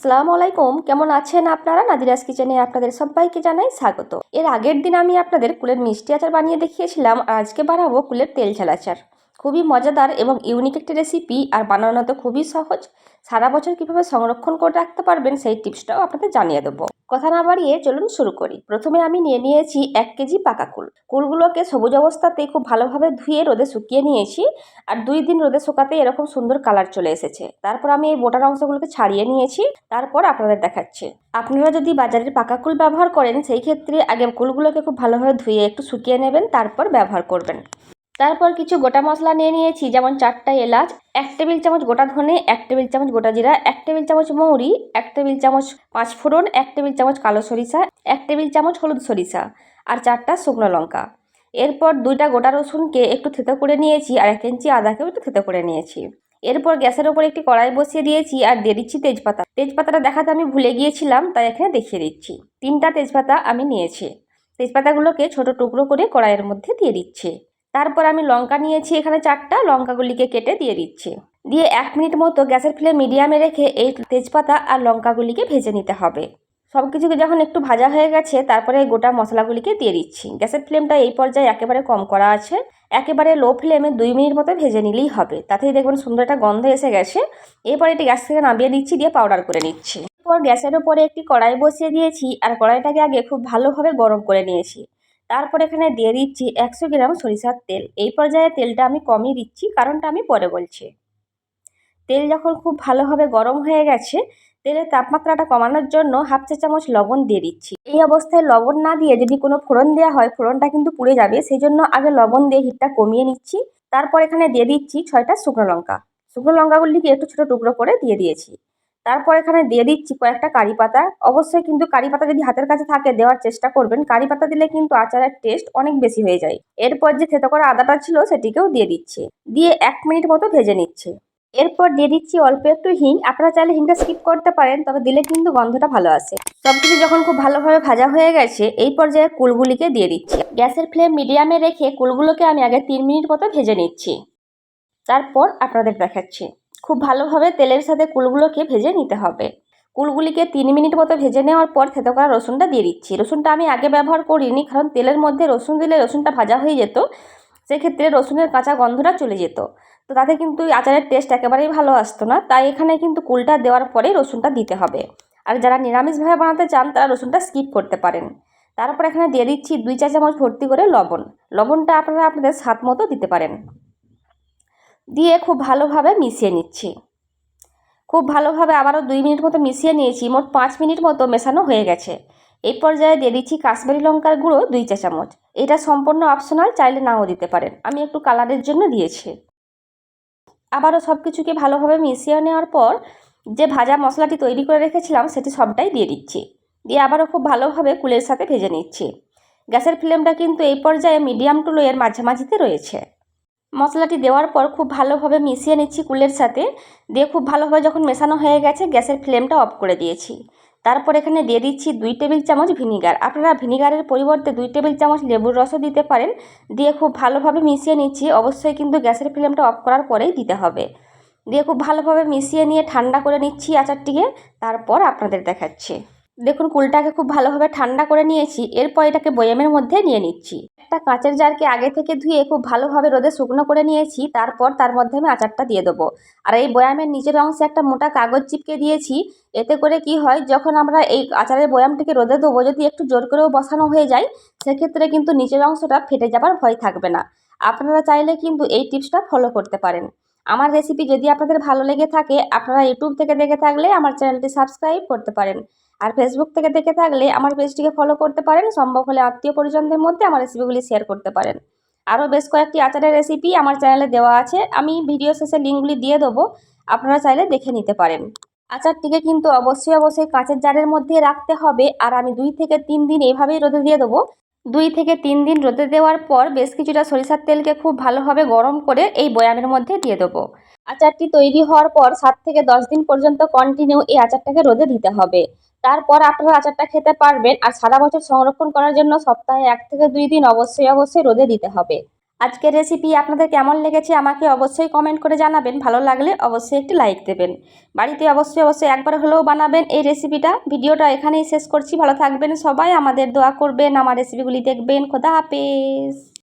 আসসালামু আলাইকুম। কেমন আছেন আপনারা? নাদিরাস কিচেনে আপনাদের সবাইকে জানাই স্বাগত। এর আগের দিন আমি আপনাদের কুলের মিষ্টি আচার বানিয়ে দেখিয়েছিলাম, আর আজকে বানাবো কুলের তেল ঝাল আচার। খুবই মজাদার এবং ইউনিক একটি রেসিপি, আর বানানো তো খুবই সহজ। সারা বছর কিভাবে সংরক্ষণ করে রাখতে পারবেন সেই টিপসটাও আপনাদের জানিয়ে দেবো। কথা না বাড়িয়ে চলুন শুরু করি। প্রথমে আমি নিয়ে নিয়েছি 1 কেজি পাকা কুল। কুলগুলোকে সবুজ অবস্থাতেই খুব ভালোভাবে ধুয়ে রোদে শুকিয়ে নিয়েছি, আর 2 দিন রোদে শুকাতে এরকম সুন্দর কালার চলে এসেছে। তারপর আমি এই বোটার অংশগুলোকে ছাড়িয়ে নিয়েছি, তারপর আপনাদের দেখাচ্ছি। আপনারা যদি বাজারের পাকা কুল ব্যবহার করেন, সেই ক্ষেত্রে আগে কুলগুলোকে খুব ভালোভাবে ধুয়ে একটু শুকিয়ে নেবেন, তারপর ব্যবহার করবেন। তারপর কিছু গোটা মশলা নিয়ে নিয়েছি, যেমন 4টা এলাচ, 1 টেবিল চামচ গোটা ধনে, 1 টেবিল চামচ গোটা জিরা, 1 টেবিল চামচ মৌরি, 1 টেবিল চামচ 5 ফোড়ন, 1 টেবিল চামচ কালো সরিষা, 1 টেবিল চামচ হলুদ সরিষা, আর 4টা শুকনো লঙ্কা। এরপর 2টা গোটা রসুনকে একটু থেতো করে নিয়েছি, আর 1 ইঞ্চি আদাকেও একটু থেতো করে নিয়েছি। এরপর গ্যাসের ওপর একটি কড়াই বসিয়ে দিয়েছি, আর দিয়ে দিচ্ছি তেজপাতা। তেজপাতাটা দেখাতে আমি ভুলে গিয়েছিলাম, তাই এখানে দেখিয়ে দিচ্ছি। 3টা তেজপাতা আমি নিয়েছি। তেজপাতাগুলোকে ছোট টুকরো করে কড়াইয়ের মধ্যে দিয়ে দিচ্ছি। তারপর আমি লঙ্কা নিয়েছি এখানে 4টা, লঙ্কাগুলিকে কেটে দিয়ে দিচ্ছি। দিয়ে 1 মিনিট মতো গ্যাসের ফ্লেম মিডিয়ামে রেখে এই তেজপাতা আর লঙ্কাগুলিকে ভেজে নিতে হবে। সব কিছুকে যখন একটু ভাজা হয়ে গেছে, তারপরে গোটা মশলাগুলিকে দিয়ে দিচ্ছি। গ্যাসের ফ্লেমটা এই পর্যায়ে একেবারে কম করা আছে। একেবারে লো ফ্লেমে 2 মিনিট মতো ভেজে নিলেই হবে। তাতেই দেখবেন সুন্দর একটা গন্ধ এসে গেছে। এরপর এটি গ্যাস থেকে নামিয়ে দিচ্ছি, দিয়ে পাউডার করে নিচ্ছি। এরপর গ্যাসের ওপরে একটি কড়াই বসিয়ে দিয়েছি, আর কড়াইটাকে আগে খুব ভালোভাবে গরম করে নিয়েছি। তারপর এখানে দিয়ে দিচ্ছি 100 গ্রাম সরিষার তেল। এই পর্যায়ে তেলটা আমি কমই দিচ্ছি, কারণটা আমি পরে বলছি। তেল যখন খুব ভালোভাবে গরম হয়ে গেছে, তেলের তাপমাত্রাটা কমানোর জন্য 1/2 চা চামচ লবণ দিয়ে দিচ্ছি। এই অবস্থায় লবণ না দিয়ে যদি কোনো ফোড়ন দেওয়া হয়, ফোড়নটা কিন্তু পুড়ে যাবে, সেই জন্য আগে লবণ দিয়ে হিটটা কমিয়ে নিচ্ছি। তারপর এখানে দিয়ে দিচ্ছি 6টা শুকনো লঙ্কা। শুকনো লঙ্কাগুলিকে একটু ছোটো টুকরো করে দিয়ে দিয়েছি। তারপর এখানে দিয়ে দিচ্ছি কয়েকটা কারি পাতা। অবশ্যই কিন্তু কারি পাতা যদি হাতের কাছে থাকে দেওয়ার চেষ্টা করবেন। কারি পাতা দিলে কিন্তু আচারের টেস্ট অনেক বেশি হয়ে যায়। এরপর যে থেতো করা আদাটা ছিল সেটিকেও দিয়ে দিচ্ছি। দিয়ে 1 মিনিট মতো ভেজে নিচ্ছি। এরপর দিয়ে দিচ্ছি অল্প একটু হিং। আপনারা চাইলে হিংটা স্কিপ করতে পারেন, তবে দিলে কিন্তু গন্ধটা ভালো আসে। সবকিছু যখন খুব ভালোভাবে ভাজা হয়ে গেছে, এই পর্যায়ে কুলগুলিকে দিয়ে দিচ্ছি। গ্যাসের ফ্লেম মিডিয়ামে রেখে কুলগুলোকে আমি আগে 3 মিনিট মতো ভেজে নিচ্ছি। তারপর আপনাদের দেখাচ্ছি। খুব ভালোভাবে তেলের সাথে কুলগুলোকে ভেজে নিতে হবে। কুলগুলিকে 3 মিনিট মতো ভেজে নেওয়ার পর থেতো করা রসুনটা দিয়ে দিচ্ছি। রসুনটা আমি আগে ব্যবহার করিনি, কারণ তেলের মধ্যে রসুন দিলে রসুনটা ভাজা হয়ে যেত, সেক্ষেত্রে রসুনের কাঁচা গন্ধটা চলে যেত। তো তাতে কিন্তু আচারের টেস্ট একেবারেই ভালো আসতো না। তাই এখানে কিন্তু কুলটা দেওয়ার পরেই রসুনটা দিতে হবে। আর যারা নিরামিষভাবে বানাতে চান তারা রসুনটা স্কিপ করতে পারেন। তারপর এখানে দিয়ে দিচ্ছি 2 চা চামচ ভর্তি করে লবণ। লবণটা আপনারা আপনাদের স্বাদ মতো দিতে পারেন। দিয়ে খুব ভালোভাবে মিশিয়ে নিচ্ছি। খুব ভালোভাবে আবারও 2 মিনিট মতো মিশিয়ে নিয়েছি। মোট 5 মিনিট মতো মেশানো হয়ে গেছে। এই পর্যায়ে দিয়ে দিচ্ছি কাশ্মীরি লঙ্কার গুঁড়ো 2 চা চামচ। এটা সম্পূর্ণ অপশনাল, চাইলে নাও দিতে পারেন। আমি একটু কালারের জন্য দিয়েছি। আবারও সব কিছুকে ভালোভাবে মিশিয়ে নেওয়ার পর যে ভাজা মশলাটি তৈরি করে রেখেছিলাম সেটি সবটাই দিয়ে দিচ্ছি। দিয়ে আবারও খুব ভালোভাবে কুলের সাথে ভেজে নিচ্ছি। গ্যাসের ফ্লেমটা কিন্তু এই পর্যায়ে মিডিয়াম টু লো এর মাঝামাঝিতে রয়েছে। মশলাটি দেওয়ার পর খুব ভালোভাবে মিশিয়ে নিচ্ছি কুলের সাথে। দিয়ে খুব ভালোভাবে যখন মেশানো হয়ে গেছে, গ্যাসের ফ্লেমটা অফ করে দিয়েছি। তারপর এখানে দিয়ে দিচ্ছি 2 টেবিল চামচ ভিনিগার। আপনারা ভিনিগারের পরিবর্তে 2 টেবিল চামচ লেবুর রসও দিতে পারেন। দিয়ে খুব ভালোভাবে মিশিয়ে নিচ্ছি। অবশ্যই কিন্তু গ্যাসের ফ্লেমটা অফ করার পরেই দিতে হবে। দিয়ে খুব ভালোভাবে মিশিয়ে নিয়ে ঠান্ডা করে নিচ্ছি আচারটিকে। তারপর আপনাদের দেখাচ্ছি। দেখুন কুলটাকে খুব ভালোভাবে ঠান্ডা করে নিয়েছি। এরপর এটাকে বয়ামের মধ্যে নিয়ে নিচ্ছি। একটা কাঁচের জারকে আগে থেকে ধুয়ে খুব ভালোভাবে রোদে শুকনো করে নিয়েছি। তারপর তার মধ্যে আমি আচারটা দিয়ে দেবো। আর এই বয়ামের নিচের অংশে একটা মোটা কাগজ চিপকে দিয়েছি। এতে করে কি হয়, যখন আমরা এই আচারের বয়ামটিকে রোদে দেবো, যদি একটু জোর করেও বসানো হয়ে যায়, সেক্ষেত্রে কিন্তু নিচের অংশটা ফেটে যাবার ভয় থাকবে না। আপনারা চাইলে কিন্তু এই টিপসটা ফলো করতে পারেন। আমার রেসিপি যদি আপনাদের ভালো লেগে থাকে, আপনারা ইউটিউব থেকে দেখে থাকলে আমার চ্যানেলটি সাবস্ক্রাইব করতে পারেন। আর ফেসবুক থেকে দেখে থাকলে আমার পেজটিকে ফলো করতে পারেন। সম্ভব হলে আত্মীয় পরিজনদের মধ্যে আমার রেসিপিগুলি শেয়ার করতে পারেন। আরও বেশ কয়েকটি আচারের রেসিপি আমার চ্যানেলে দেওয়া আছে, আমি ভিডিও শেষে লিঙ্কগুলি দিয়ে দেবো, আপনারা চাইলে দেখে নিতে পারেন। আচারটিকে কিন্তু অবশ্যই কাঁচের জারের মধ্যে রাখতে হবে। আর আমি 2 থেকে 3 দিন এইভাবেই রোদে দিয়ে দেবো। 2 থেকে 3 দিন রোদে দেওয়ার পর বেশ কিছুটা সরিষার তেলকে খুব ভালোভাবে গরম করে এই বয়ামের মধ্যে দিয়ে দেবো। আচারটি তৈরি হওয়ার পর 7 থেকে 10 দিন পর্যন্ত কন্টিনিউ এই আচারটাকে রোদে দিতে হবে। তারপর আপনারা আচারটা খেতে পারবেন। আর সারা বছর সংরক্ষণ করার জন্য সপ্তাহে 1 থেকে 2 দিন অবশ্যই রোদে দিতে হবে। আজকের রেসিপি আপনাদের কেমন লেগেছে আমাকে অবশ্যই কমেন্ট করে জানাবেন। ভালো লাগলে অবশ্যই একটি লাইক দেবেন। বাড়িতে অবশ্যই একবার হলেও বানাবেন এই রেসিপিটা। ভিডিওটা এখানেই শেষ করছি। ভালো থাকবেন সবাই, আমাদের দোয়া করবেন, আমার রেসিপিগুলি দেখবেন। খোদা হাফেজ।